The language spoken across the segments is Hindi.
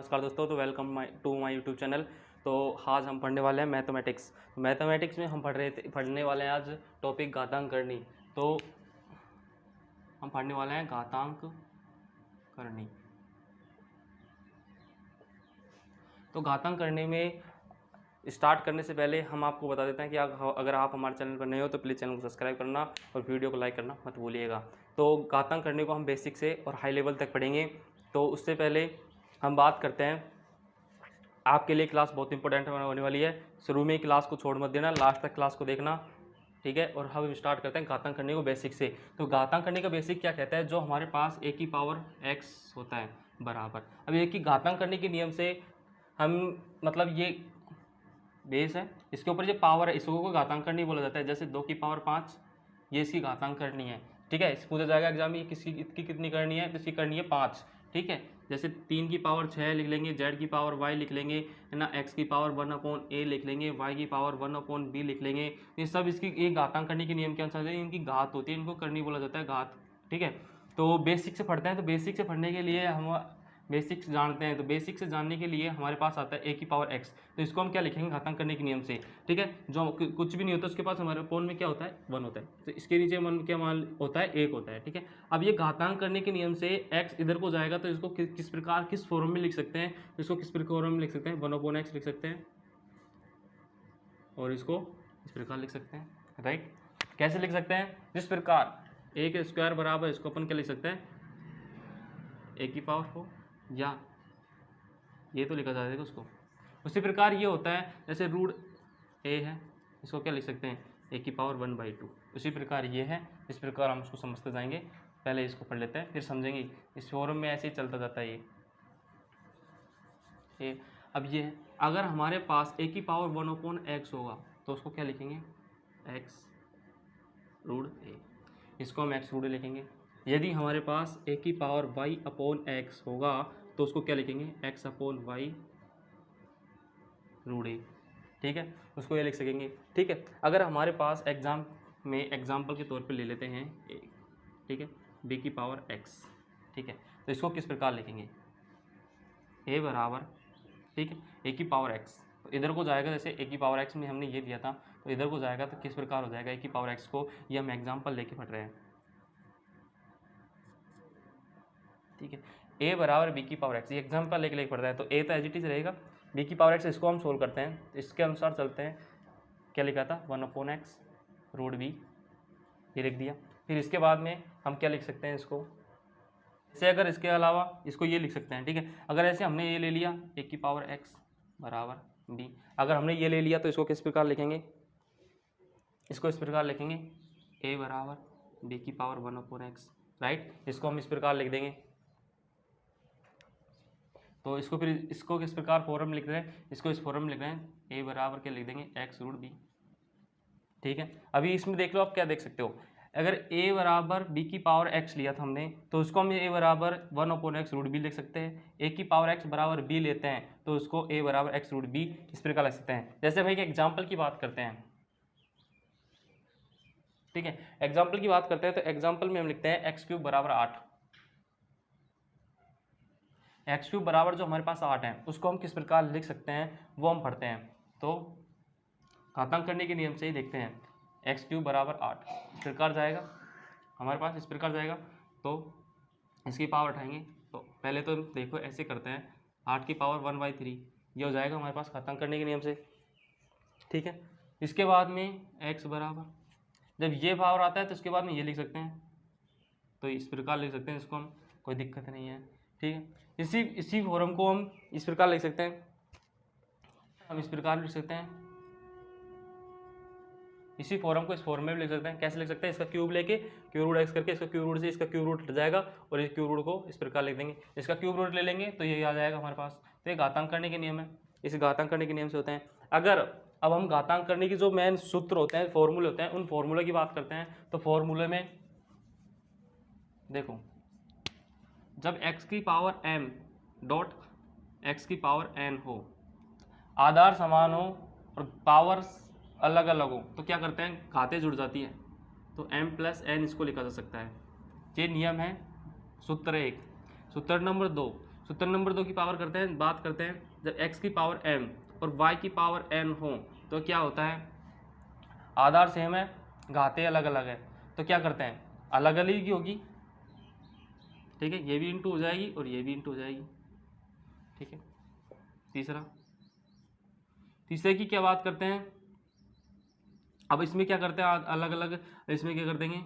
नमस्कार दोस्तों, तो welcome to my YouTube channel. तो आज हम पढ़ने वाले हैं मैथमेटिक्स। मैथमेटिक्स में हम पढ़ने वाले हैं आज टॉपिक घातांक करनी। तो हम पढ़ने वाले हैं घातांक करनी। तो घातांक करने में स्टार्ट करने से पहले हम आपको बता देते हैं कि अगर आप हमारे चैनल पर नए हो तो प्लीज़ चैनल को सब्सक्राइब करना और वीडियो को लाइक करना मत भूलिएगा। तो घातांक करने को हम बेसिक से और हाई लेवल तक पढ़ेंगे। तो उससे पहले हम बात करते हैं, आपके लिए क्लास बहुत इंपॉर्टेंट होने वाली है। शुरू में ही क्लास को छोड़ मत देना, लास्ट तक क्लास को देखना, ठीक है। और हम स्टार्ट करते हैं घातांक करने को बेसिक से। तो घातांक करने का बेसिक क्या कहता है, जो हमारे पास a की पावर x होता है बराबर। अब ये कि घातांक करने के नियम से हम मतलब ये बेस है, इसके ऊपर जो पावर है इसको घातांक करनी बोला जाता है। जैसे 2 की पावर 5 ये इसकी घातांक करनी है, ठीक है। इस पूछा जाएगा एग्जाम में इसकी कितनी करनी है, तो इसकी करनी है 5, ठीक है। जैसे 3 की पावर 6 लिख लेंगे, z की पावर y लिख लेंगे, है ना, x की पावर 1/a लिख लेंगे, y की पावर 1/b लिख लेंगे। ये सब इसकी एक घातांक करने के नियम के अनुसार इनकी घात होती है, इनको करनी बोला जाता है घात, ठीक है। तो बेसिक से पढ़ते हैं। तो बेसिक से पढ़ने के लिए हम बेसिक्स जानते हैं। तो बेसिक से जानने के लिए हमारे पास आता है a की पावर x। तो इसको हम क्या लिखेंगे, घातांक करने के नियम से, ठीक है। जो कुछ भी नहीं होता उसके पास हमारे पोन में क्या होता है, 1 होता है। तो इसके नीचे मन क्या मान होता है, 1 होता है, ठीक है। अब ये घातांक करने के नियम से x इधर को जाएगा तो इसको किस प्रकार किस फॉर्म में लिख सकते हैं, इसको किस फॉर्म में लिख सकते हैं, 1/x लिख सकते हैं और इसको इस प्रकार लिख सकते हैं, राइट। कैसे लिख सकते हैं, जिस प्रकार a के स्क्वायर बराबर इसको अपन क्या लिख सकते हैं, a की पावर 4, या ये तो लिखा जाएगा उसको। उसी प्रकार ये होता है, जैसे रूट a है, इसको क्या लिख सकते हैं, a की पावर 1/2। उसी प्रकार ये है, इस प्रकार हम उसको समझते जाएंगे। पहले इसको पढ़ लेते हैं फिर समझेंगे। इस फॉर्म में ऐसे ही चलता जाता है ये। अब ये अगर हमारे पास a की पावर 1/x होगा तो उसको क्या लिखेंगे, x रूट a, इसको हम x रूट a लिखेंगे। यदि हमारे पास a की पावर y/x होगा तो उसको क्या लिखेंगे, x/y रूट a, ठीक है। उसको ये लिख सकेंगे, ठीक है। अगर हमारे पास एग्जाम में एग्जाम्पल के तौर पे ले लेते हैं a, ठीक है, b की पावर x, ठीक है। तो इसको किस प्रकार लिखेंगे, a बराबर, ठीक है, a की पावर x। तो इधर को जाएगा, जैसे a की पावर x में हमने ये दिया था तो इधर को जाएगा तो किस प्रकार हो जाएगा, a की पावर x को, ये हम एग्जाम्पल लेके पढ़ रहे हैं, ठीक है। a बराबर b की पावर x, ये एग्जाम्पल लेके पढ़ रहा है। तो a तो एज इट इज रहेगा, b की पावर x इसको हम सोल्व करते हैं। तो इसके अनुसार चलते हैं, क्या लिखा था, 1/x रूट b, ये लिख दिया। फिर इसके बाद में हम क्या लिख सकते हैं इसको, जैसे अगर इसके अलावा इसको ये लिख सकते हैं, ठीक है। अगर ऐसे हमने ये ले लिया a की पावर x बराबर b, अगर हमने ये ले लिया तो इसको किस प्रकार लिखेंगे, इसको इस प्रकार लिखेंगे, a बराबर b की पावर 1/x, राइट। इसको हम इस प्रकार लिख देंगे। तो इसको फिर इसको किस प्रकार फॉर्म लिख रहे हैं, इसको इस फॉर्म में लिख रहे हैं, a बराबर क्या लिख देंगे, x रूट b, ठीक है। अभी इसमें देख लो, आप क्या देख सकते हो, अगर a बराबर b की पावर x लिया था हमने तो उसको हम a बराबर 1/x रूट b लिख सकते हैं। a की पावर x बराबर b लेते हैं तो उसको a बराबर x रूट b इस प्रकार लिख सकते हैं। जैसे भाई एग्जाम्पल की बात करते हैं, ठीक है, एग्जाम्पल की बात करते हैं। तो एग्जाम्पल में हम लिखते हैं x³ बराबर 8। x³ बराबर जो हमारे पास 8 है उसको हम किस प्रकार लिख सकते हैं वो हम पढ़ते हैं। तो घातांक करने के नियम से ही देखते हैं, x³ बराबर 8 इस प्रकार जाएगा हमारे पास, इस प्रकार जाएगा। तो इसकी पावर उठाएंगे, तो पहले तो देखो ऐसे करते हैं, 8 की पावर 1/3 ये हो जाएगा हमारे पास घातांक करने के नियम से, ठीक है। इसके बाद में x बराबर, जब ये पावर आता है तो इसके बाद में ये लिख सकते हैं, तो इस प्रकार लिख सकते हैं इसको हम, कोई दिक्कत नहीं है, ठीक है। इसी फॉर्म को हम इस प्रकार लिख सकते हैं, हम इस प्रकार लिख सकते हैं, इसी फॉर्म को इस फॉर्म में भी लिख सकते हैं। कैसे लिख सकते हैं, इसका क्यूब लेके क्यूब रूट x करके इसका क्यूब रूट से इसका क्यूब रूट हट जाएगा और इस क्यूब रूट को इस प्रकार लिख देंगे। इसका क्यूब रूट ले लेंगे तो ये आ जाएगा हमारे पास। तो ये घातांक करने के नियम है, इस घातांक करने के नियम से होते हैं। अगर अब हम घातांक करने की जो मेन सूत्र होते हैं, फॉर्मूले होते हैं, उन फॉर्मूले की बात करते हैं। तो फॉर्मूले में देखो, जब x की पावर m डॉट x की पावर n हो, आधार समान हो और पावर अलग अलग हो तो क्या करते हैं, घातें जुड़ जाती है। तो m प्लस n इसको लिखा जा सकता है। ये नियम है सूत्र 1। सूत्र नंबर 2, सूत्र नंबर 2 की पावर करते हैं, बात करते हैं। जब x की पावर m और y की पावर n हो तो क्या होता है, आधार सेम है, घातें अलग अलग है, तो क्या करते हैं, अलग अलग ही होगी, ठीक है, ये भी इंटू हो जाएगी और ये भी इंटू हो जाएगी, ठीक है। तीसरे की क्या बात करते हैं, अब इसमें क्या करते हैं, अलग अलग, इसमें क्या कर देंगे,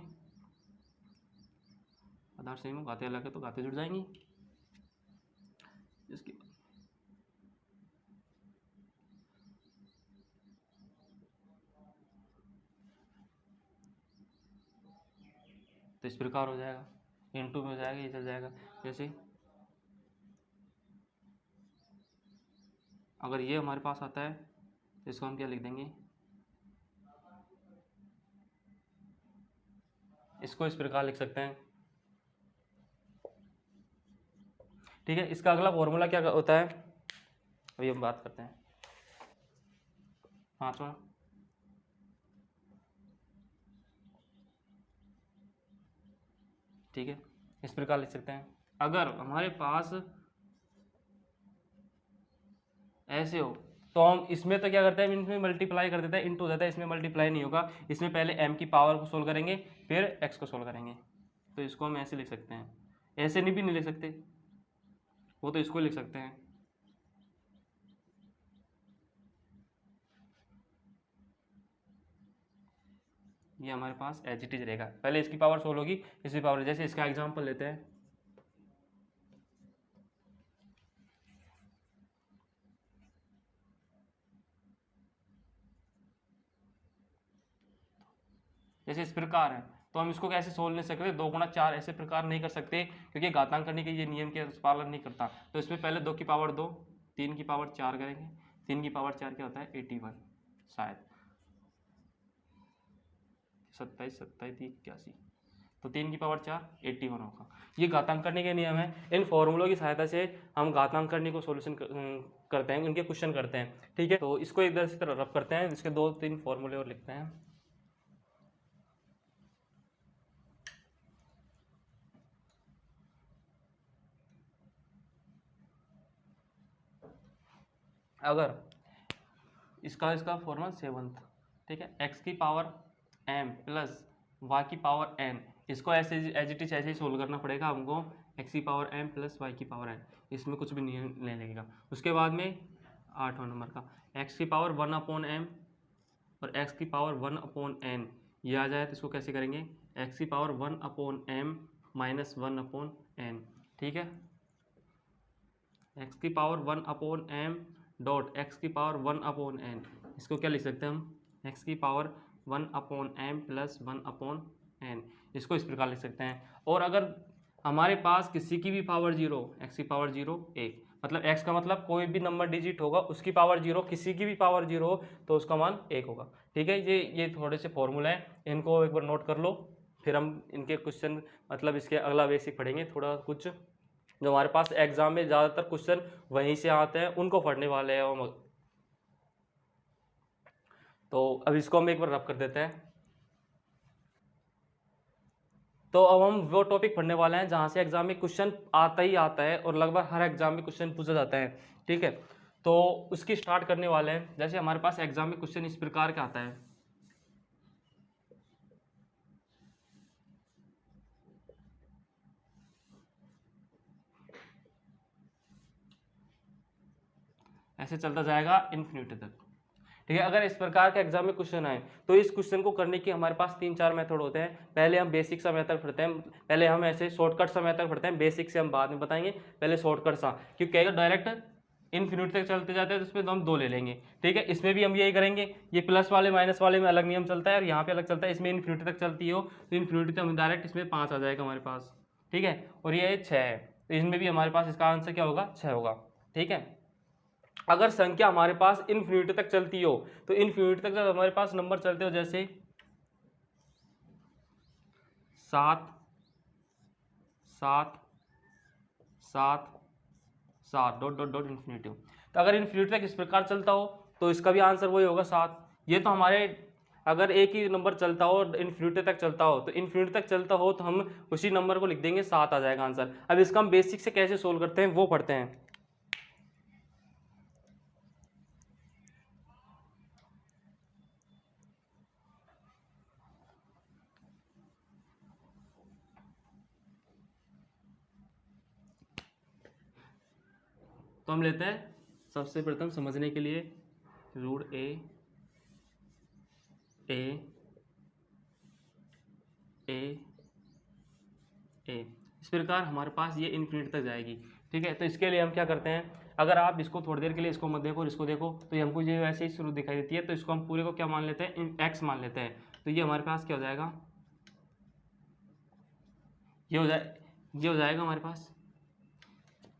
आधार सेम हो, घातें अलग है तो घातें जुड़ जाएंगी। इसकी तो इस प्रकार हो जाएगा, इंटू में हो जाएगा, ये चल जाएगा। जैसे अगर ये हमारे पास आता है तो इसको हम क्या लिख देंगे, इसको इस प्रकार लिख सकते हैं, ठीक है। इसका अगला फॉर्मूला क्या होता है, अभी हम बात करते हैं। पांचवा, ठीक है, इस प्रकार लिख सकते हैं। अगर हमारे पास ऐसे हो तो हम इसमें तो क्या करते हैं, इसमें मल्टीप्लाई कर देते हैं, इंटू हो जाता है, इसमें मल्टीप्लाई नहीं होगा, इसमें पहले m की पावर को सोल्व करेंगे फिर x को सोल्व करेंगे। तो इसको हम ऐसे लिख सकते हैं, ऐसे नहीं भी नहीं लिख सकते, वो तो इसको लिख सकते हैं, ये हमारे पास एज इट इज रहेगा। पहले इसकी पावर सोल्व होगी, इसकी पावर, जैसे इसका एग्जांपल लेते हैं, जैसे इस प्रकार है, तो हम इसको कैसे सोल्व नहीं सकते, 2 गुणा 4 ऐसे प्रकार नहीं कर सकते, क्योंकि घातांक करने के ये नियम के पालन नहीं करता। तो इसमें पहले 2 की पावर 2, 3 की पावर 4 करेंगे, 3 की पावर 4 क्या होता है 81, शायद 27, 27, 81, तो 3 की पावर 4 81 होगा। ये घातांक करने के नियम है, इन फॉर्मूलों की सहायता से हम घातांक करने को सोल्यूशन करते हैं, इनके क्वेश्चन करते हैं, ठीक है। तो इसको इधर से तरफ रब करते हैं, इसके 2-3 फॉर्मूले और लिखते हैं। अगर इसका फॉर्मूला 7th, ठीक है, x की पावर m प्लस y की पावर n, इसको ऐसे एज इट इज ऐसे ही सोल्व करना पड़ेगा हमको, x की पावर m प्लस y की पावर n, इसमें कुछ भी नहीं लगेगा। उसके बाद में 8वां नंबर का x की पावर 1/m और x की पावर 1/n, ये आ जाए तो इसको कैसे करेंगे, x की पावर 1/m माइनस 1/n, ठीक है, x की पावर 1/m डॉट x की पावर 1/n, इसको क्या लिख सकते हैं हम, x की पावर 1/m प्लस 1/n, इसको इस प्रकार लिख सकते हैं। और अगर हमारे पास किसी की भी पावर 0, x की पावर 0 1, मतलब x का मतलब कोई भी नंबर डिजिट होगा उसकी पावर 0, किसी की भी पावर 0 हो तो उसका मान 1 होगा, ठीक है। ये थोड़े से फॉर्मूला हैं, इनको एक बार नोट कर लो, फिर हम इनके क्वेश्चन मतलब इसके अगला बेसिक पढ़ेंगे, थोड़ा कुछ जो हमारे पास एग्जाम में ज़्यादातर क्वेश्चन वहीं से आते हैं उनको पढ़ने वाले हैं हम। तो अब इसको हम एक बार रब कर देते हैं। तो अब हम वो टॉपिक पढ़ने वाले हैं जहाँ से एग्जाम में क्वेश्चन आता ही आता है और लगभग हर एग्जाम में क्वेश्चन पूछा जाता है, ठीक है। तो उसकी स्टार्ट करने वाले हैं। जैसे हमारे पास एग्जाम में क्वेश्चन इस प्रकार का आता है, ऐसे चलता जाएगा इन्फिनिटी तक, ठीक है। अगर इस प्रकार के एग्जाम में क्वेश्चन आए तो इस क्वेश्चन को करने के हमारे पास 3-4 मेथड होते हैं। पहले हम बेसिक सा मेथड पढ़ते हैं, पहले हम ऐसे शॉर्टकट सा मेथड पढ़ते हैं, बेसिक से हम बाद में बताएंगे, पहले शॉर्टकट सा, क्योंकि अगर डायरेक्ट इन्फिनिटी तक चलते जाते हैं तो उसमें तो हम 2 ले लेंगे, ठीक है। इसमें भी हम यही करेंगे, ये प्लस वाले माइनस वाले में अलग नियम चलता है और यहाँ पे अलग चलता है, इसमें इन्फिनिटी तक चलती हो तो इन्फिनिटी तक हम डायरेक्ट इसमें 5 आ जाएगा हमारे पास, ठीक है। और ये 6 है तो इसमें भी हमारे पास इसका आंसर क्या होगा, 6 होगा, ठीक है। अगर संख्या हमारे पास इन्फिनिटी तक चलती हो तो इन्फिनिटी तक जब हमारे पास नंबर चलते हो, जैसे 7 7 7 7 डॉट डॉट डॉट इन्फिनिटी, तो अगर इन्फिनिटी तक इस प्रकार चलता हो तो इसका भी आंसर वही होगा 7। ये तो हमारे अगर एक ही नंबर चलता हो इन्फिनिटी तक चलता हो तो इन्फिनिटी तक चलता हो तो हम उसी नंबर को लिख देंगे, 7 आ जाएगा आंसर। अब इसका हम बेसिक से कैसे सोल्व करते हैं वो पढ़ते हैं। तो हम लेते हैं सबसे प्रथम समझने के लिए रूट ए इस प्रकार हमारे पास ये इन्फिनिटी तक जाएगी। ठीक है, तो इसके लिए हम क्या करते हैं, अगर आप इसको थोड़ी देर के लिए इसको मत देखो और इसको देखो तो ये हमको ये वैसे ही शुरू दिखाई देती है, तो इसको हम पूरे को क्या मान लेते हैं, एक्स मान लेते हैं। तो ये हमारे पास क्या हो जाएगा, ये हो जाएगा हमारे पास,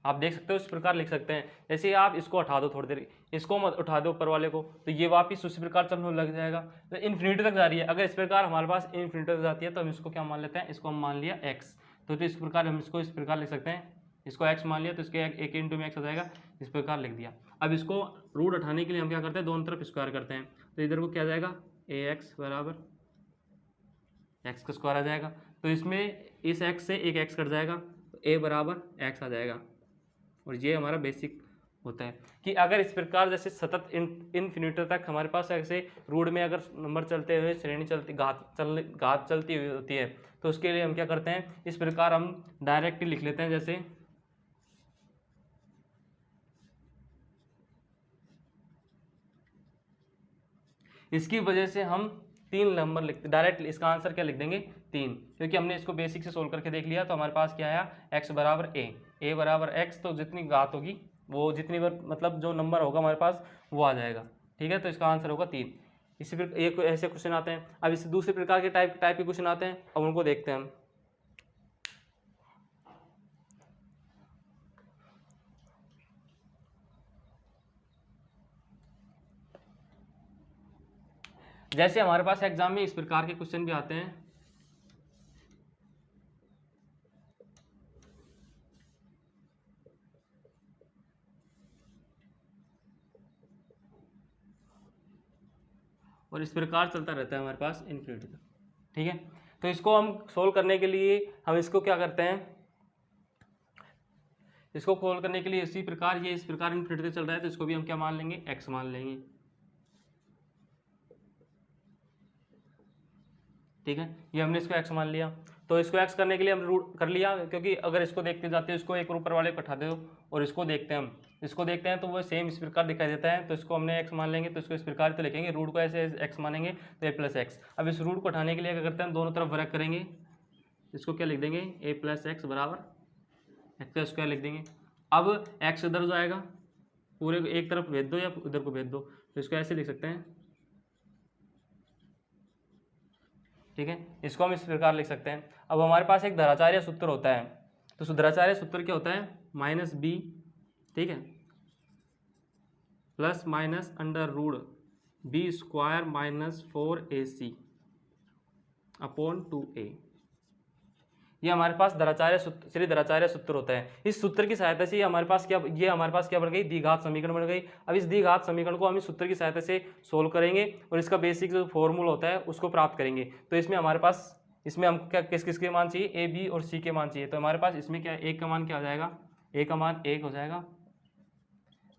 आप देख सकते हो इस प्रकार लिख सकते हैं। जैसे आप इसको उठा दो थोड़ी देर, इसको मत उठा दो ऊपर वाले को, तो ये वापिस उसी प्रकार चलने लग जाएगा। तो इन्फिनिटी तक जा रही है, अगर इस प्रकार हमारे पास इन्फिनिटी तक जाती है तो हम इसको क्या मान लेते हैं, इसको हम मान लिया एक्स। तो इस प्रकार हम इसको इस प्रकार लिख सकते हैं, इसको एक्स मान लिया तो इसके एक इंटू में एक्स आ जाएगा, इस प्रकार लिख दिया। अब इसको रूट उठाने के लिए हम क्या करते हैं, दोनों तरफ स्क्वायर करते हैं, तो इधर को क्या आ जाएगा, ए एक्स बराबर एक्स का स्क्वायर आ जाएगा। तो इसमें इस एक्स से एक एक्स कट जाएगा, तो ए बराबर एक्स आ जाएगा। और ये हमारा बेसिक होता है कि अगर इस प्रकार जैसे सतत इन्फिनिटी तक हमारे पास ऐसे रूट में अगर नंबर चलते हुए श्रेणी चलती घात चलती हुई होती है, तो उसके लिए हम क्या करते हैं, इस प्रकार हम डायरेक्ट लिख लेते हैं। जैसे इसकी वजह से हम 3 नंबर लिखते डायरेक्ट, इसका आंसर क्या लिख देंगे 3, क्योंकि हमने इसको बेसिक से सोल्व करके देख लिया। तो हमारे पास क्या आया, एक्स बराबर ए बराबर एक्स, तो जितनी घात होगी वो जितनी बार मतलब जो नंबर होगा हमारे पास वो आ जाएगा। ठीक है, तो इसका आंसर होगा 3। इसी प्रकार एक ऐसे क्वेश्चन आते हैं। अब इस दूसरे प्रकार के टाइप के क्वेश्चन आते हैं, अब उनको देखते हैं हम। जैसे हमारे पास एग्जाम में इस प्रकार के क्वेश्चन भी आते हैं, और इस प्रकार चलता रहता है हमारे पास इन्फिनिटी तक। ठीक है, तो इसको हम सोल्व करने के लिए हम इसको क्या करते हैं, इसको सोल्व करने के लिए इसी प्रकार ये इस प्रकार इन्फिनिटी तक चल रहा है, तो इसको भी हम क्या मान लेंगे, एक्स मान लेंगे। ठीक है, ये हमने इसको x मान लिया। तो इसको x करने के लिए हम रूट कर लिया, क्योंकि अगर इसको देखते जाते हैं इसको एक ऊपर वाले को उठा दो और इसको देखते हैं, हम इसको देखते हैं तो वो सेम इस प्रकार दिखाई देता है। तो इसको हमने x मान लेंगे, तो इसको इस प्रकार तो लिखेंगे, रूट को ऐसे x मानेंगे तो a प्लस एक्स। अब इस रूट को उठाने के लिए क्या करते हैं, हम दोनों तरफ वर्ग करेंगे, इसको क्या लिख देंगे, a प्लस एक्स बराबर एक्स का स्क्वायर लिख देंगे। अब x इधर जाएगा, पूरे एक तरफ भेज दो या उधर को भेज दो, तो इसको ऐसे लिख सकते हैं। ठीक है, इसको हम इस प्रकार लिख सकते हैं। अब हमारे पास एक धराचार्य सूत्र होता है, तो धराचार्य सूत्र क्या होता है, माइनस बी, ठीक है, plus minus under root B square minus 4ac upon 2a। ये हमारे पास धराचार्य सूत्र होता है। इस सूत्र की सहायता से हमारे पास क्या बन गई, द्विघात समीकरण बन गई। अब इस द्विघात समीकरण को हम इस सूत्र की सहायता से सोल्व करेंगे और इसका बेसिक जो फॉर्मूला होता है उसको प्राप्त करेंगे। तो इसमें हमारे पास हम क्या किसके मान चाहिए, ए बी और सी के मान चाहिए। तो हमारे पास इसमें क्या, एक का मान क्या आ जाएगा, ए का मान 1 हो जाएगा,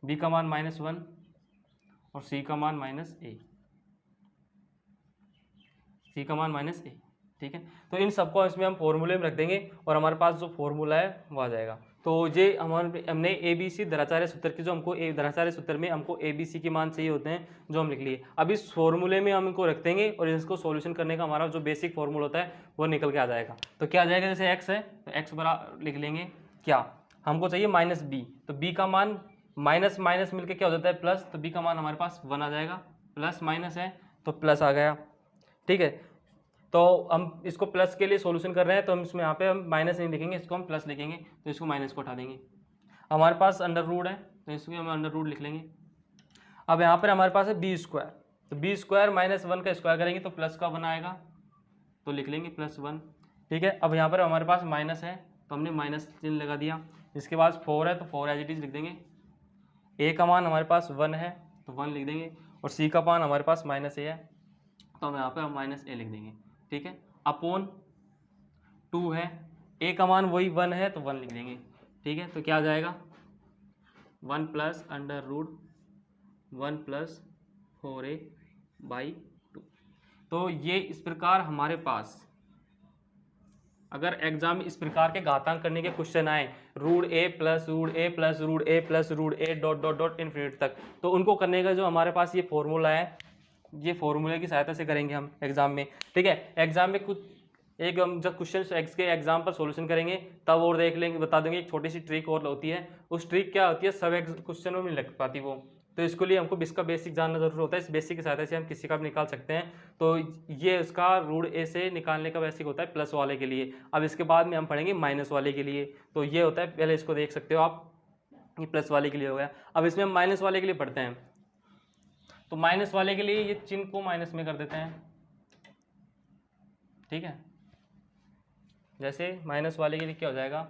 बी का मान -1 और सी का मान -a, सी का मान -a। ठीक है, तो इन सबको इसमें हम फॉर्मूले में रख देंगे और हमारे पास जो फॉर्मूला है वो आ जाएगा। तो ये हमने ए बी सी धराचार्य सूत्र की जो हमको धराचार्य सूत्र में हमको ए बी सी के मान चाहिए होते हैं, जो हम लिख लिए। अब इस फॉर्मूले में हम इनको रख देंगे और इसको सॉल्यूशन करने का हमारा जो बेसिक फॉर्मूला होता है वो निकल के आ जाएगा। तो क्या आ जाएगा, जैसे एक्स है तो एक्स बराबर लिख लेंगे, क्या हमको चाहिए -b, तो b का मान माइनस माइनस मिलकर क्या हो जाता है प्लस, तो b का मान हमारे पास 1 आ जाएगा, प्लस माइनस है तो प्लस आ गया। ठीक है, तो हम इसको प्लस के लिए सॉल्यूशन कर रहे हैं, तो हम इसमें यहाँ पे हम माइनस नहीं लिखेंगे, इसको हम प्लस लिखेंगे, तो इसको माइनस को हटा देंगे। हमारे पास अंडर रूट है तो इसको हम अंडर रूट लिख लेंगे। अब यहाँ पर हमारे पास है बी स्क्वायर, तो बी स्क्वायर -1 का स्क्वायर करेंगे तो प्लस का 1 आएगा, तो लिख लेंगे +1। ठीक है, अब यहाँ पर हमारे पास माइनस है तो हमने माइनस चिन्ह लगा दिया। इसके बाद 4 है तो 4 एज इट इज लिख देंगे। ए का मान हमारे पास 1 है तो 1 लिख देंगे और सी का मान हमारे पास -a है तो हम यहाँ पे माइनस ए लिख देंगे, ठीक है। अपॉन 2 है, ए का मान वही 1 है तो 1 लिख देंगे, ठीक है। तो क्या आ जाएगा 1 plus under root 1 plus 4a/2। तो ये इस प्रकार हमारे पास अगर एग्जाम में इस प्रकार के घातांक करने के क्वेश्चन आए, root A plus root A plus root A plus root A dot dot dot infinite तक, तो उनको करने का जो हमारे पास ये फॉर्मूला है, ये फॉर्मूले की सहायता से करेंगे हम एग्जाम में, ठीक है। एग्जाम में कुछ एक हम जब क्वेश्चन एक्स के एग्जाम पर सॉल्यूशन करेंगे तब और देख लेंगे, बता देंगे। एक छोटी सी ट्रिक और होती है, उस ट्रिक क्या होती है, सब क्वेश्चनों में नहीं लग पाती वो, तो इसके लिए हमको इसका बेसिक जानना जरूर होता है। इस बेसिक की सहायता से हम किसी का भी निकाल सकते हैं। तो ये उसका रूट ए से निकालने का बेसिक होता है प्लस वाले के लिए। अब इसके बाद में हम पढ़ेंगे माइनस वाले के लिए। तो ये होता है, पहले इसको देख सकते हो आप, ये प्लस वाले के लिए हो गया। अब इसमें हम माइनस वाले के लिए पढ़ते हैं। तो माइनस वाले के लिए ये चिन्ह को माइनस में कर देते हैं, ठीक है। जैसे माइनस वाले के लिए क्या हो जाएगा,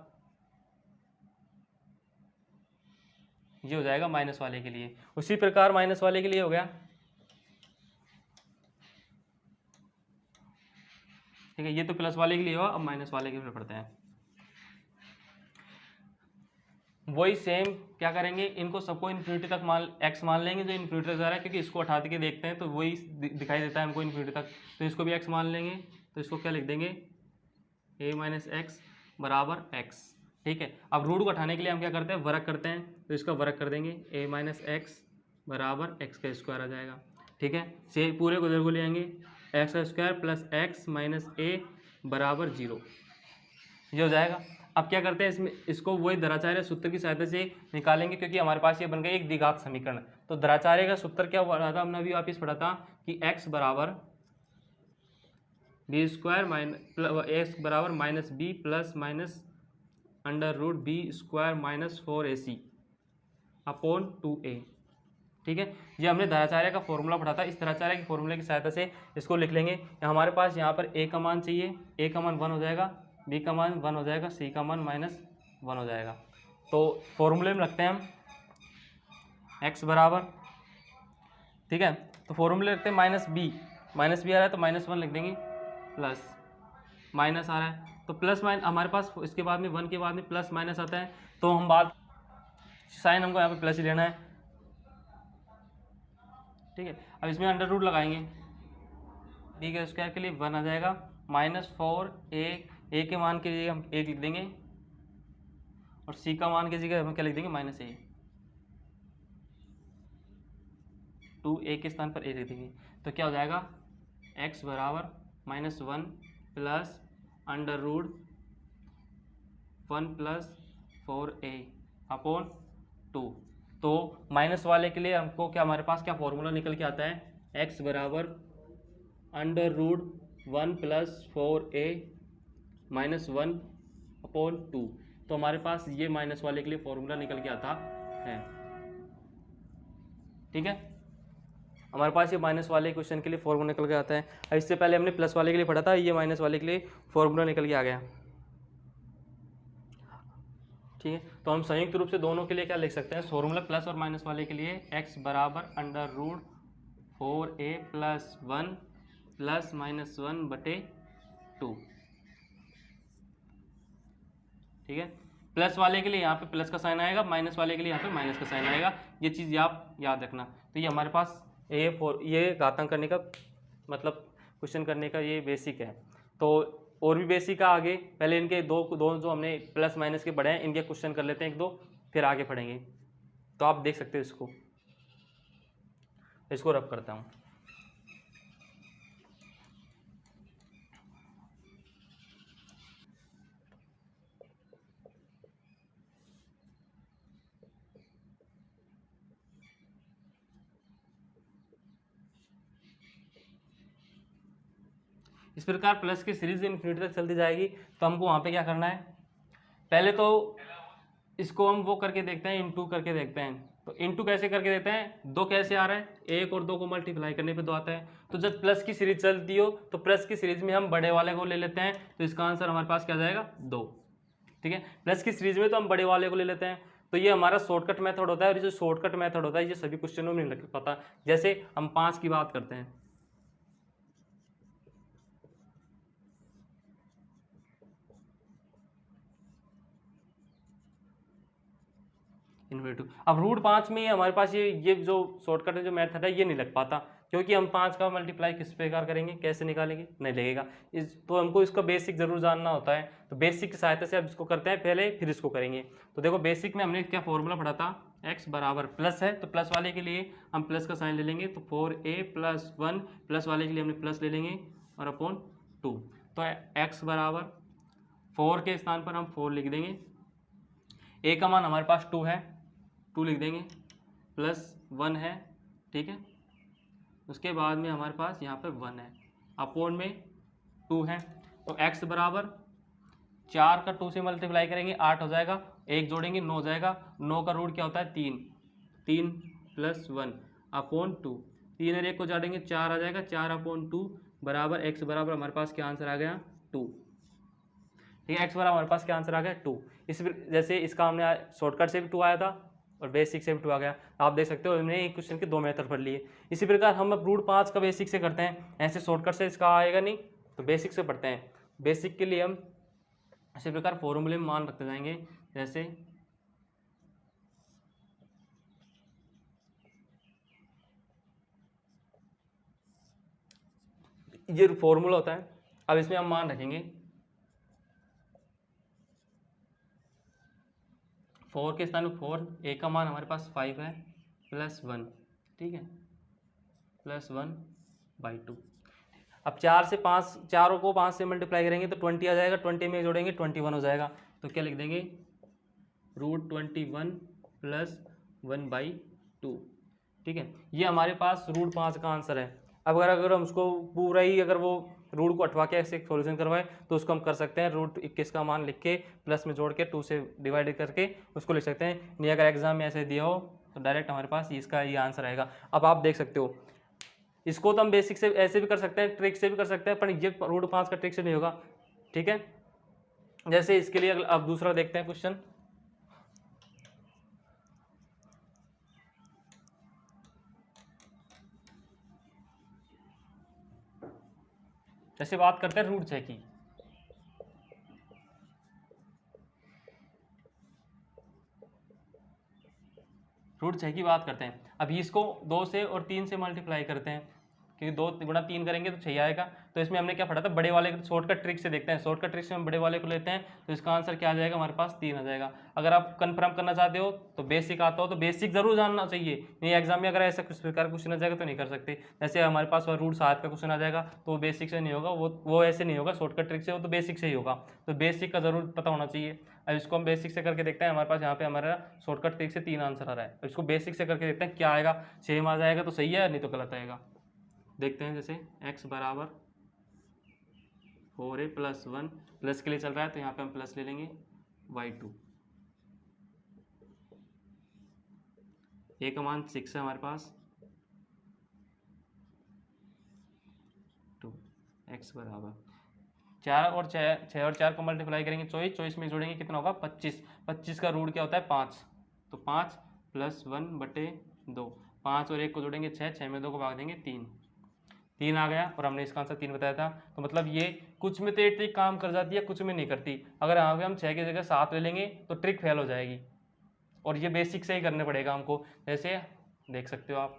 ये हो जाएगा माइनस वाले के लिए। उसी प्रकार माइनस वाले के लिए हो गया, ठीक है। ये तो प्लस वाले के लिए हुआ, अब माइनस वाले के लिए पढ़ते हैं। वही सेम क्या करेंगे, इनको सबको इन्फिनिटी तक एक्स मान लेंगे, जो इन्फिनिटी तक जा रहा है, क्योंकि इसको हटा के देखते हैं तो वही दिखाई देता है हमको इन्फिनिटी तक, तो इसको भी एक्स मान लेंगे। तो इसको क्या लिख देंगे, a माइनस एक्स बराबर एक्स, ठीक है। अब रूट को हटाने के लिए हम क्या करते हैं, वर्ग करते हैं, तो इसका वर्ग कर देंगे, a माइनस एक्स बराबर एक्स का स्क्वायर आ जाएगा, ठीक है। से पूरे को इधर को ले आएंगे, एक्स का स्क्वायर प्लस एक्स माइनस ए बराबर 0, ये हो जाएगा। अब क्या करते हैं, इसमें इसको वही द्विघातार्य सूत्र की सहायता से निकालेंगे, क्योंकि हमारे पास ये बन गया एक द्विघात समीकरण। तो द्विघातार्य का सूत्र क्या पढ़ा था हमने अभी, वापिस पढ़ा था कि एक्स बराबर बी स्क्वायर माइनस एक्स बराबर minus B plus minus under root B square minus 4ac upon 2a, ठीक है। ये हमने द्विघातार्य का फॉर्मूला पढ़ा था। इस द्विघातार्य के फॉर्मूले की सहायता से इसको लिख लेंगे। हमारे पास यहाँ पर a का मान चाहिए, a का मान 1 हो जाएगा, b का मान 1 हो जाएगा, c का मान -1 हो जाएगा। तो फॉर्मूले में रखते हैं हम x बराबर, ठीक है। तो फॉर्मूले रखते हैं माइनस b आ रहा है तो -1 लिख देंगे, प्लस माइनस आ रहा है तो प्लस माइनस, हमारे पास इसके बाद में 1 के बाद में प्लस माइनस आता है, तो हम बात साइन हमको यहाँ पे प्लस ही लेना है, ठीक है। अब इसमें अंडर रूट लगाएंगे, b के स्क्वायर के लिए 1 आ जाएगा, -4a के मान के लिए हम 1 लिख देंगे, और c का मान की जगह हम क्या लिख देंगे, -a, 2a के स्थान पर a लिख देंगे। तो क्या हो जाएगा, x बराबर -1 प्लस अंडर रूट 1 प्लस 4a अपॉन 2। तो माइनस वाले के लिए हमको क्या, हमारे पास क्या फॉर्मूला निकल के आता है, x बराबर अंडर रूट 1 प्लस 4a -1 अपॉन 2। तो हमारे पास ये माइनस वाले के लिए फॉर्मूला निकल के आता है, ठीक है। हमारे पास ये माइनस वाले क्वेश्चन के लिए फॉर्मूला निकल के आता है। इससे पहले हमने प्लस वाले के लिए पढ़ा था, ये माइनस वाले के लिए फॉर्मूला निकल के आ गया, ठीक है। तो हम संयुक्त रूप से दोनों के लिए क्या लिख सकते हैं, फॉर्मूला प्लस और माइनस वाले के लिए x बराबर under root 4a plus 1 plus -1/2, ठीक है। प्लस वाले के लिए यहाँ पे प्लस का साइन आएगा, माइनस वाले के लिए यहाँ पे माइनस का साइन आएगा, ये चीज़ आप याद रखना। तो ये हमारे पास ये घातांक करने का मतलब क्वेश्चन करने का ये बेसिक है। तो और भी बेसिक है आगे, पहले इनके दो जो हमने प्लस माइनस के पढ़े हैं इनके क्वेश्चन कर लेते हैं 1-2, फिर आगे पढ़ेंगे। तो आप देख सकते हो, इसको रब करता हूँ। इस प्रकार प्लस की सीरीज इन्फिनिटी तक चलती जाएगी। तो हमको वहाँ पे क्या करना है, पहले तो इसको हम वो करके देखते हैं, इनटू करके देखते हैं। तो इनटू कैसे करके देते हैं, 2 कैसे आ रहा है, 1 और 2 को मल्टीप्लाई करने पे 2 आता है। तो जब प्लस की सीरीज चलती हो तो प्लस की सीरीज में हम बड़े वाले को ले लेते हैं, तो इसका आंसर हमारे पास क्या जाएगा, 2, ठीक है। प्लस की सीरीज में तो हम बड़े वाले को ले लेते हैं, तो ये हमारा शॉर्टकट मेथड होता है। और ये जो शॉर्टकट मेथड होता है ये सभी क्वेश्चनों में नहीं लग पाता। जैसे हम 5 की बात करते हैं, इनवर्स 2। अब रूट 5 में हमारे पास ये जो शॉर्टकट है, जो मेथड है, ये नहीं लग पाता, क्योंकि हम 5 का मल्टीप्लाई किस प्रकार करेंगे, कैसे निकालेंगे, नहीं लगेगा। तो हमको इसका बेसिक जरूर जानना होता है। तो बेसिक की सहायता से अब इसको करते हैं पहले, फिर इसको करेंगे। तो देखो बेसिक में हमने क्या फॉर्मूला पढ़ा था, x बराबर प्लस है तो प्लस वाले के लिए हम प्लस का साइन ले लेंगे, तो 4a + 1 प्लस वाले के लिए हमने प्लस ले लेंगे और अपॉन 2। तो x बराबर 4 के स्थान पर हम 4 लिख देंगे, a का मान हमारे पास 2 है, 2 लिख देंगे, +1 है, ठीक है। उसके बाद में हमारे पास यहाँ पर 1 है, अपॉन में 2 है। तो x बराबर 4 का 2 से मल्टीप्लाई करेंगे 8 हो जाएगा, 1 जोड़ेंगे 9 हो जाएगा, 9 का रूट क्या होता है 3, 3 + 1 अपॉन 2, 3 और 1 को जोड़ेंगे 4 आ जाएगा, 4 अपॉन 2 बराबर x बराबर हमारे पास क्या आंसर आ गया 2। ठीक है, x बराबर हमारे पास क्या आंसर आ गया 2। इस जैसे इसका हमने शॉर्टकट से भी 2 आया था और बेसिक से भी 2 आ गया। आप देख सकते हो हमने एक क्वेश्चन के 2 मेथड पढ़ लिए। इसी प्रकार हम अब रूट 5 का बेसिक से करते हैं, ऐसे शॉर्टकट से इसका आएगा नहीं, तो बेसिक से पढ़ते हैं। बेसिक के लिए हम इसी प्रकार फॉर्मूले में मान रखते जाएंगे, जैसे ये फॉर्मूला होता है। अब इसमें हम मान रखेंगे 4 के स्थान में 4, a का मान हमारे पास 5 है, +1, ठीक है, +1/2। अब 4 से 5, चारों को 5 से मल्टीप्लाई करेंगे तो 20 आ जाएगा, 20 में जोड़ेंगे 21 हो जाएगा। तो क्या लिख देंगे √21 + 1/2, ठीक है। ये हमारे पास रूट 5 का आंसर है। अब अगर हम उसको पूरा ही अगर वो रूट को हटवा के ऐसे सॉल्यूशन करवाए तो उसको हम कर सकते हैं, √21 का मान लिख के प्लस में जोड़ के 2 से डिवाइड करके उसको लिख सकते हैं। नहीं अगर एग्जाम में ऐसे दिया हो तो डायरेक्ट हमारे पास इसका ये आंसर आएगा। अब आप देख सकते हो इसको तो हम बेसिक से ऐसे भी कर सकते हैं, ट्रिक से भी कर सकते हैं, पर ये √5 का ट्रिक से नहीं होगा, ठीक है। जैसे इसके लिए अब दूसरा देखते हैं क्वेश्चन। जैसे बात करते हैं √6 की। √6 की बात करते हैं। अभी इसको 2 से और 3 से मल्टीप्लाई करते हैं, क्योंकि 2 × 3 करेंगे तो 6 आएगा। तो इसमें हमने क्या पढ़ा था, बड़े वाले शॉर्टकट ट्रिक से देखते हैं। शॉर्टकट ट्रिक से हम बड़े वाले को लेते हैं, तो इसका आंसर क्या आ जाएगा हमारे पास 3 आ जाएगा। अगर आप कंफर्म करना चाहते हो तो बेसिक आता हो तो बेसिक जरूर जानना चाहिए, नहीं एग्जाम में अगर ऐसा कुछ प्रकार क्वेश्चन आ जाएगा तो नहीं कर सकते। जैसे हमारे पास √7 का क्वेश्चन आ जाएगा तो वो बेसिक से नहीं होगा, वो ऐसे नहीं होगा शॉर्टकट ट्रिक से, वो तो बेसिक से ही होगा। तो बेसिक का जरूर पता होना चाहिए। अब इसको हम बेसिक से करके देखते हैं। हमारे पास यहाँ पे हमारा शॉर्टकट ट्रिक से 3 आंसर आ रहा है। अब इसको बेसिक से करके देखते हैं क्या आएगा, सेम आ जाएगा तो सही है, नहीं तो गलत आएगा। देखते हैं, जैसे x बराबर 4a + 1, प्लस के लिए चल रहा है तो यहाँ पे हम प्लस ले लेंगे y2, a का मान 6 है हमारे पास, 2, x बराबर 4 और 4 को मल्टीप्लाई करेंगे 24 में जोड़ेंगे कितना होगा 25, 25 का रूट क्या होता है 5, तो 5 + 1/2, 5 और 1 को जोड़ेंगे 6, 6 में 2 को भाग देंगे 3 आ गया, और हमने इसका आंसर 3 बताया था। तो मतलब ये कुछ में तो ये ट्रिक काम कर जाती है, कुछ में नहीं करती। अगर यहाँ पे हम 6 की जगह 7 ले लेंगे तो ट्रिक फेल हो जाएगी, और ये बेसिक से ही करने पड़ेगा हमको। जैसे देख सकते हो आप,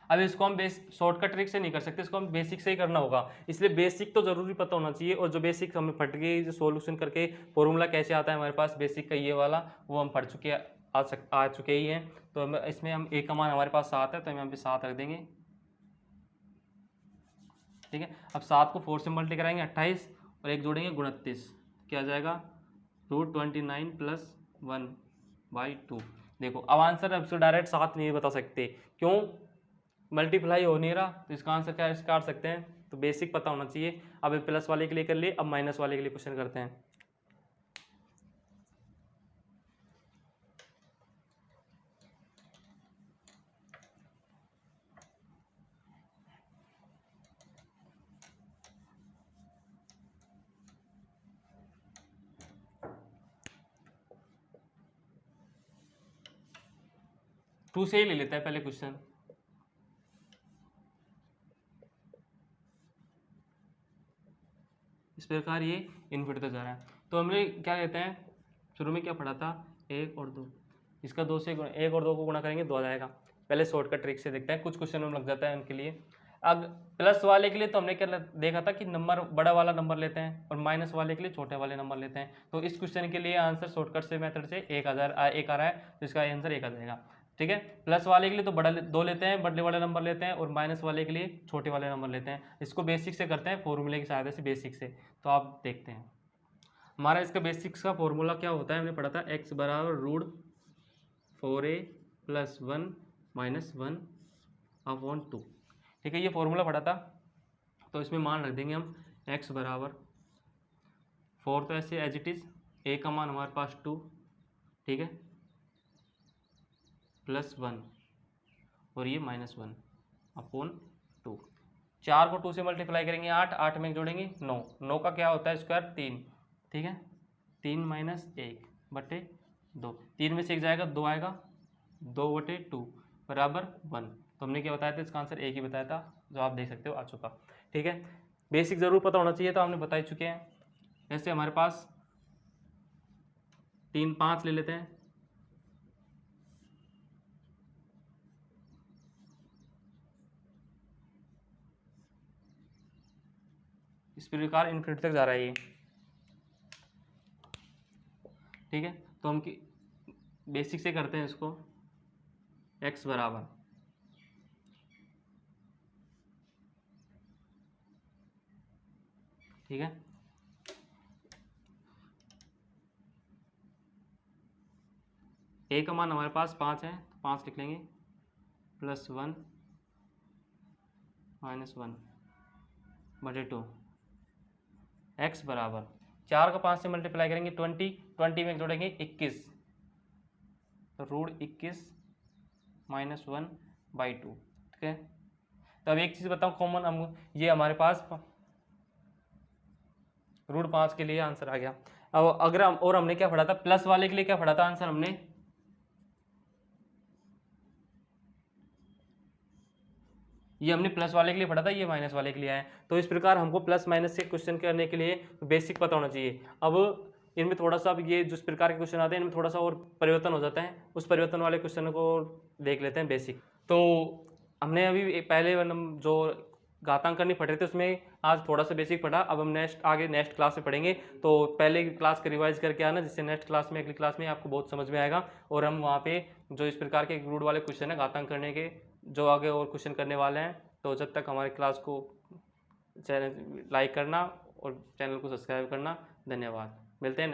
अब इसको हम शॉर्टकट ट्रिक से नहीं कर सकते, इसको हम बेसिक से ही करना होगा। इसलिए बेसिक तो जरूरी पता होना चाहिए, और जो बेसिक हमें फट गई, जो सॉल्यूशन करके फॉर्मूला कैसे आता है हमारे पास बेसिक का ये वाला, वो हम पढ़ चुके आ चुके ही हैं। तो इसमें हम a का मान हमारे पास 7 है तो हम यहाँ पे 7 रख देंगे, ठीक है। अब 7 को 4 से मल्टी कराएंगे 28, और 1 जोड़ेंगे 29, क्या आ जाएगा √29 + 1/2। देखो अब आंसर अब से डायरेक्ट 7 नहीं बता सकते, क्यों, मल्टीप्लाई हो नहीं रहा, तो इसका आंसर क्या काट सकते हैं, तो बेसिक पता होना चाहिए। अब प्लस वाले के लिए कर लिए, अब माइनस वाले के लिए क्वेश्चन करते हैं। टू से ही ले लेते हैं पहले क्वेश्चन। प्रकार ये इन्फिनिटी तक जा रहा है। तो हमने क्या कहते हैं, शुरू में क्या पढ़ा था, 1 और 2, इसका 2 से 1 और 2 को गुणा करेंगे 2 आ जाएगा। पहले शॉर्टकट ट्रिक से देखते हैं, कुछ क्वेश्चन में लग जाता है उनके लिए। अब प्लस वाले के लिए तो हमने क्या देखा था कि नंबर बड़ा वाला नंबर लेते हैं और माइनस वाले के लिए छोटे वाले नंबर लेते हैं। तो इस क्वेश्चन के लिए आंसर शॉर्टकट से मेथड से 1 आ रहा है, तो इसका आंसर 1 आ जाएगा। ठीक है, प्लस वाले के लिए तो बड़ा 2 लेते हैं, बड़े वाले नंबर लेते हैं, और माइनस वाले के लिए छोटे वाले नंबर लेते हैं। इसको बेसिक से करते हैं, फॉर्मूले की सहायता से, बेसिक से। तो आप देखते हैं हमारा इसका बेसिक्स का फॉर्मूला क्या होता है, हमने पढ़ा था x बराबर √4a + 1 - 1/2। ठीक है, ये फॉर्मूला पढ़ा था। तो इसमें मान रख देंगे हम x बराबर 4, तो ऐसे एज इट इज़, a का मान हमारे पास 2, ठीक है, +1 और ये -1/2। 4 को 2 से मल्टीप्लाई करेंगे 8, 8 में जोड़ेंगे 9, 9 का क्या होता है स्क्वायर 3, ठीक है, 3 - 1/2, 3 में से 1 जाएगा 2 आएगा, 2/2 बराबर 1। तो हमने क्या बताया था, इसका आंसर 1 ही बताया था, जो आप देख सकते हो आ चुका। ठीक है, बेसिक ज़रूर पता होना चाहिए, तो हमने बता ही चुके हैं। ऐसे हमारे पास 3, 5 ले लेते हैं। इस प्रकार इन्फिनिटी तक जा रहा है ये। ठीक है, तो हम बेसिक से करते हैं इसको। x बराबर, ठीक है, a का मान हमारे पास 5 है, तो 5 लिख लेंगे, +1 - 1/2। x बराबर 4 का 5 से मल्टीप्लाई करेंगे 20, 20 में जोड़ेंगे 21, तो √21 - 1/2। ठीक है, तो अब एक चीज़ बताऊँ कॉमन, हम ये हमारे पास √5 के लिए आंसर आ गया। अब अगर हम, और हमने क्या पढ़ा था, प्लस वाले के लिए क्या पढ़ा था आंसर हमने, ये हमने प्लस वाले के लिए पढ़ा था, ये माइनस वाले के लिए है। तो इस प्रकार हमको प्लस माइनस से क्वेश्चन करने के लिए बेसिक पता होना चाहिए। अब इनमें थोड़ा सा, अब ये जिस प्रकार के क्वेश्चन आते हैं इनमें थोड़ा सा और परिवर्तन हो जाता है, उस परिवर्तन वाले क्वेश्चन को देख लेते हैं बेसिक। तो हमने अभी पहले जो घातांक करनी पढ़ रहे थे उसमें आज थोड़ा सा बेसिक पढ़ा। अब हम नेक्स्ट क्लास में पढ़ेंगे, तो पहले की क्लास का रिवाइज करके आना, जिससे नेक्स्ट क्लास में, अगली क्लास में आपको बहुत समझ में आएगा। और हम वहाँ पे जो इस प्रकार के रूट वाले क्वेश्चन है घातांक करने के, जो आगे और क्वेश्चन करने वाले हैं। तो जब तक हमारी क्लास को चैनल लाइक करना और चैनल को सब्सक्राइब करना। धन्यवाद, मिलते हैं।